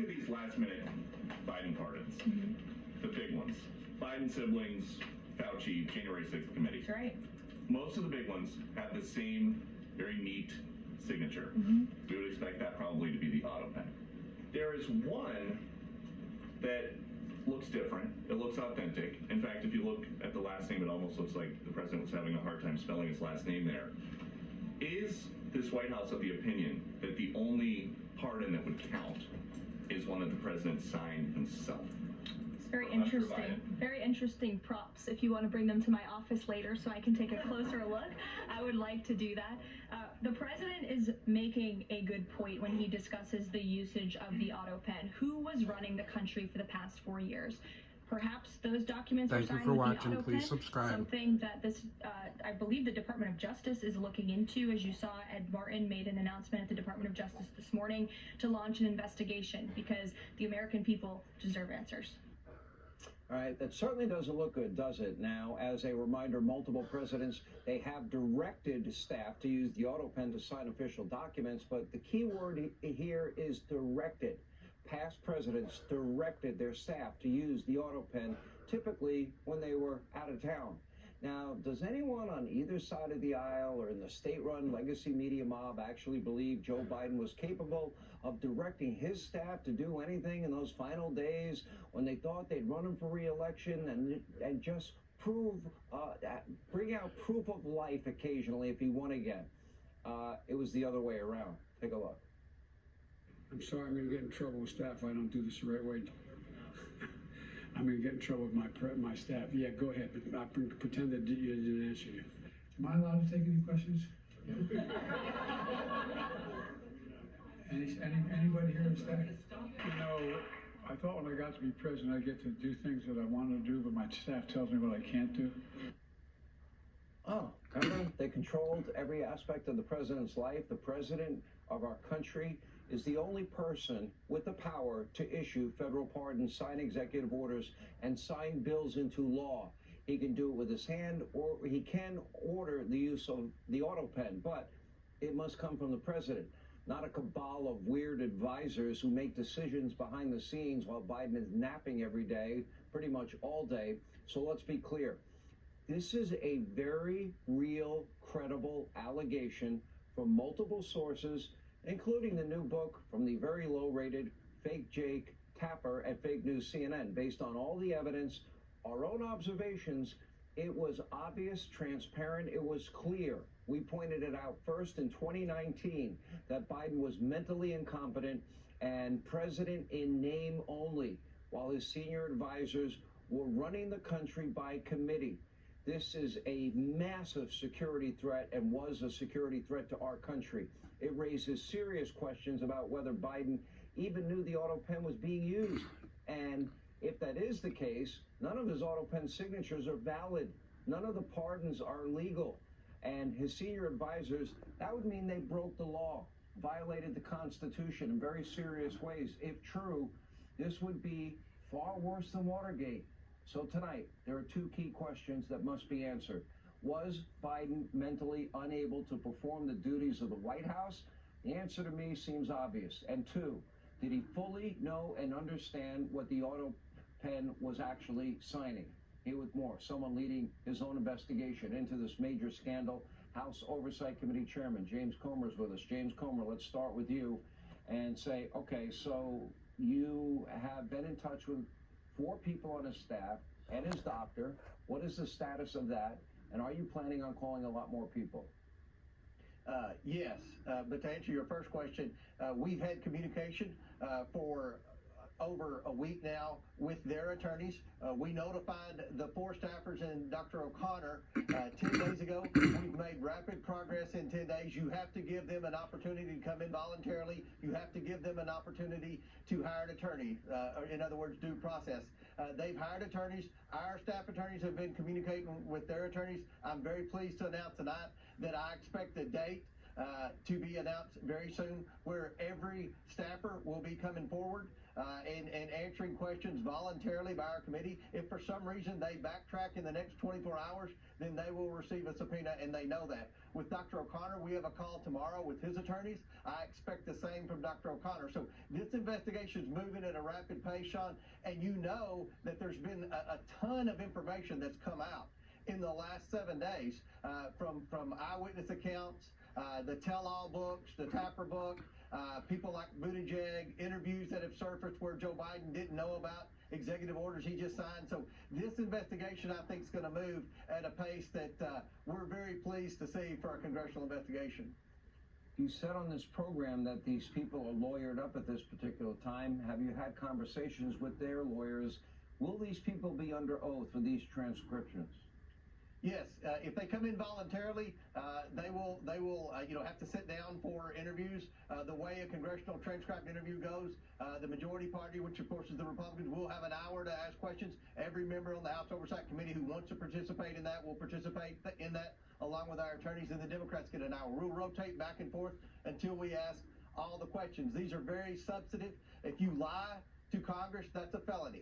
at these last-minute Biden pardons, the big ones, Biden siblings, Fauci, January 6th committee. That's right. Most of the big ones have the same very neat signature. We would expect that probably to be the auto pen. There is one that looks different. It looks authentic. In fact, if you look at the last name, it almost looks like the president was having a hard time spelling his last name there. Is this White House of the opinion that the only pardon that would count is one that the president signed himself? It's very interesting. Very interesting props. If you want to bring them to my office later so I can take a closer look, I would like to do that. The president is making a good point when he discusses the usage of the auto pen. Who was running the country for the past 4 years? Perhaps those documents are signed with the auto pen. Subscribe. Something that this, I believe the Department of Justice is looking into. As you saw, Ed Martin made an announcement at the Department of Justice this morning to launch an investigation because the American people deserve answers. All right, that certainly doesn't look good, does it? Now, as a reminder, multiple presidents, they have directed staff to use the auto pen to sign official documents, but the key word here is directed. Past presidents directed their staff to use the auto pen, typically when they were out of town. Now, does anyone on either side of the aisle or in the state-run legacy media mob actually believe Joe Biden was capable of directing his staff to do anything in those final days when they thought they'd run him for re-election and just bring out proof of life occasionally if he won again? It was the other way around. Take a look. I'm sorry, I'm going to get in trouble with staff if I don't do this the right way. I'm going to get in trouble with my staff. Yeah, go ahead. But I pretend that you didn't answer you. Am I allowed to take any questions? Anybody here in staff? You know, I thought when I got to be president, I'd get to do things that I wanted to do, but my staff tells me what I can't do. Oh, remember? They controlled every aspect of the president's life. The president of our country is the only person with the power to issue federal pardons, sign executive orders, and sign bills into law. He can do it with his hand, or he can order the use of the auto pen, but it must come from the president, not a cabal of weird advisors who make decisions behind the scenes while Biden is napping every day, pretty much all day. So let's be clear. This is a very real, credible allegation from multiple sources, including the new book from the very low-rated Fake Jake Tapper at Fake News CNN. Based on all the evidence, our own observations, it was obvious, transparent, it was clear. We pointed it out first in 2019 that Biden was mentally incompetent and president in name only, while his senior advisors were running the country by committee. This is a massive security threat and was a security threat to our country. It raises serious questions about whether Biden even knew the auto pen was being used. And if that is the case, none of his auto pen signatures are valid. None of the pardons are legal. And his senior advisors, that would mean they broke the law, violated the Constitution in very serious ways. If true, this would be far worse than Watergate. So tonight, there are two key questions that must be answered. Was Biden mentally unable to perform the duties of the White House? The answer to me seems obvious. And two, did he fully know and understand what the auto pen was actually signing? Here with more, someone leading his own investigation into this major scandal, House Oversight Committee Chairman James Comer is with us. James Comer, let's start with you and say, okay, so you have been in touch with 4 people on his staff and his doctor. What is the status of that? And are you planning on calling a lot more people? Yes, but to answer your first question, we've had communication for over a week now with their attorneys. We notified the 4 staffers and Dr. O'Connor 10 days ago. We've made rapid progress in 10 days. You have to give them an opportunity to come in voluntarily. You have to give them an opportunity to hire an attorney, or in other words, due process. They've hired attorneys. Our staff attorneys have been communicating with their attorneys. I'm very pleased to announce tonight that I expect a date to be announced very soon, where every staffer will be coming forward and answering questions voluntarily by our committee. If for some reason they backtrack in the next 24 hours, then they will receive a subpoena, and they know that. With Dr. O'Connor, we have a call tomorrow with his attorneys. I expect the same from Dr. O'Connor. So this investigation is moving at a rapid pace, Sean, and you know that there's been a ton of information that's come out in the last 7 days from eyewitness accounts, the tell-all books, the Tapper book, people like Buttigieg, interviews that have surfaced where Joe Biden didn't know about executive orders he just signed. So this investigation, I think, is going to move at a pace that we're very pleased to see for a congressional investigation. You said on this program that these people are lawyered up at this particular time. Have you had conversations with their lawyers? Will these people be under oath for these transcriptions? Yes, if they come in voluntarily, they will have to sit down for interviews. The way a congressional transcribed interview goes, the majority party, which of course is the Republicans, will have an hour to ask questions. Every member on the House Oversight Committee who wants to participate in that will participate in that, along with our attorneys, and the Democrats get an hour. We'll rotate back and forth until we ask all the questions. These are very substantive. If you lie to Congress, that's a felony.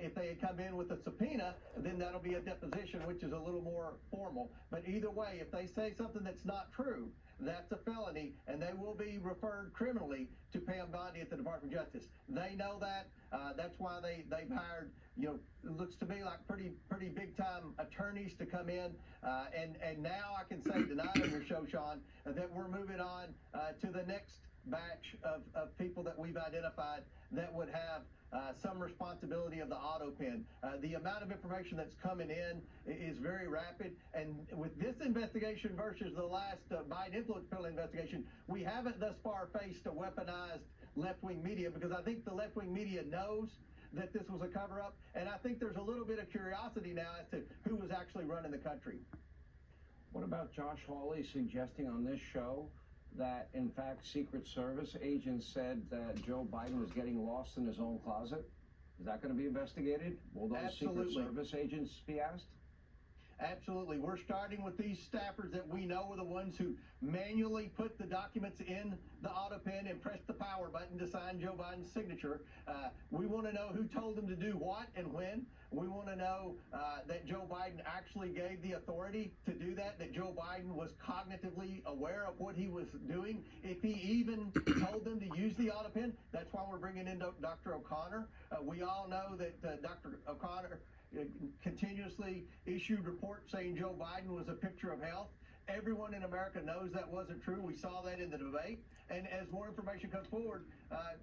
If they had come in with a subpoena, then that'll be a deposition, which is a little more formal. But either way, if they say something that's not true, that's a felony, and they will be referred criminally to Pam Bondi at the Department of Justice. They know that. That's why they've hired, it looks to me like pretty big time attorneys to come in. And now I can say tonight on your show, Sean, that we're moving on to the next batch of people that we've identified that would have some responsibility of the auto pen. The amount of information that's coming in is very rapid, and with this investigation versus the last Biden influence peddling investigation, we haven't thus far faced a weaponized left-wing media, because I think the left-wing media knows that this was a cover-up, and I think there's a little bit of curiosity now as to who was actually running the country. What about Josh Hawley suggesting on this show that, in fact, Secret Service agents said that Joe Biden was getting lost in his own closet? Is that going to be investigated? Will those Absolutely. Secret Service agents be asked? Absolutely. We're starting with these staffers that we know are the ones who manually put the documents in the auto pen and pressed the power button to sign Joe Biden's signature. We want to know who told them to do what and when. We want to know that Joe Biden actually gave the authority to do that Joe Biden was cognitively aware of what he was doing. If he even told them to use the auto pen, that's why we're bringing in Dr. O'Connor. We all know that Dr. O'Connor continuously issued reports saying Joe Biden was a picture of health. Everyone in America knows that wasn't true. We saw that in the debate. And as more information comes forward,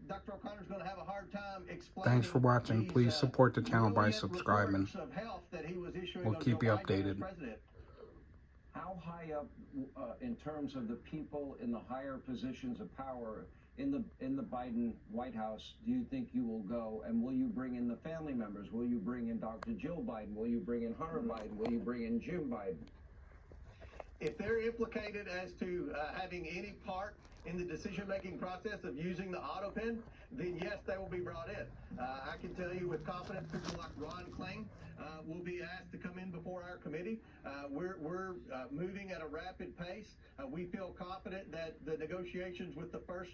Dr. O'Connor's going to have a hard time explaining. Thanks for watching. These, Please support the channel by brilliant subscribing. reports of health that he was issuing We'll on keep Joe you Biden as updated. president. How high up, in terms of the people in the higher positions of power in the Biden White House, do you think you will go? And will you bring in the family members? Will you bring in Dr. Jill Biden? Will you bring in Hunter Biden? Will you bring in Jim Biden? If they're implicated as to having any part in the decision-making process of using the auto pen, then yes, they will be brought in. I can tell you with confidence, people like Ron Klain will be asked to come in before our committee. We're moving at a rapid pace. We feel confident that the negotiations with the first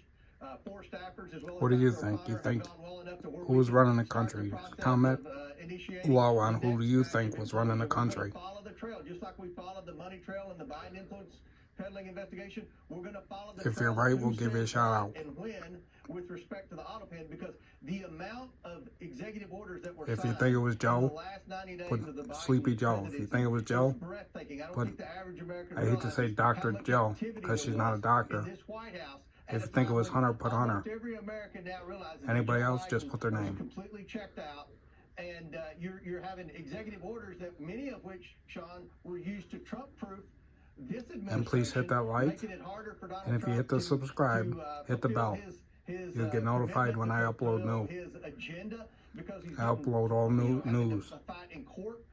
4 staffers, as well as What do you Dr. think? O'Connor, You have think gone well enough to where who's we running the start country? process Comment of, initiating below on the who do you next think batch was of running the information. We're country. gonna follow the trail, just like we followed the money trail in the Biden influence peddling investigation. We're going to follow the If you're trail right, of who we'll give you a said shout what out. and when with respect to the auto pen, because the amount of executive orders that were If you signed think it was in Joe, the last 90 days put of the Biden Sleepy Joe. If you think it was Joe, is breathtaking. I don't put- think the average American I hate to say realizes Dr. how much Joe, activity 'cause there she's not a was doctor. in this White House at If a you think it time was when Hunter, put Hunter. almost every American now realizes Anybody that Joe else, just Biden put their was name. completely checked out. And you're having executive orders that many of which, Sean, were used to Trump-proof this administration. And please hit that like, making it harder for Donald and if you Trump hit the to, subscribe, hit the fulfill bell. his, You'll get notified when I commitment to upload fulfill new. his agenda, because he's I upload all new having news. to fight in court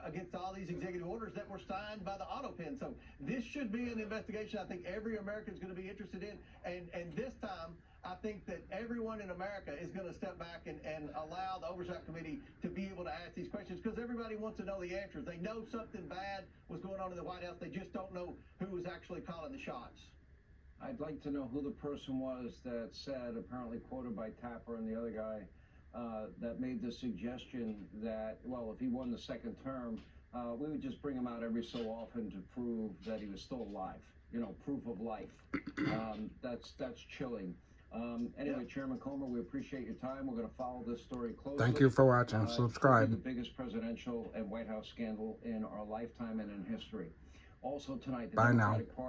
against all these executive orders that were signed by the auto pen. So this should be an investigation I think every American is going to be interested in. And this time, I think that everyone in America is going to step back and allow the Oversight Committee to be able to ask these questions, because everybody wants to know the answers. They know something bad was going on in the White House. They just don't know who was actually calling the shots. I'd like to know who the person was that said, apparently quoted by Tapper and the other guy, that made the suggestion that, well, if he won the second term, we would just bring him out every so often to prove that he was still alive. You know, proof of life. That's chilling. Anyway, Chairman Comer, we appreciate your time. We're going to follow this story closely. Thank you for watching. It's probably Subscribe. the biggest presidential and White House scandal in our lifetime and in history. Also tonight, the Bye now. Democratic Party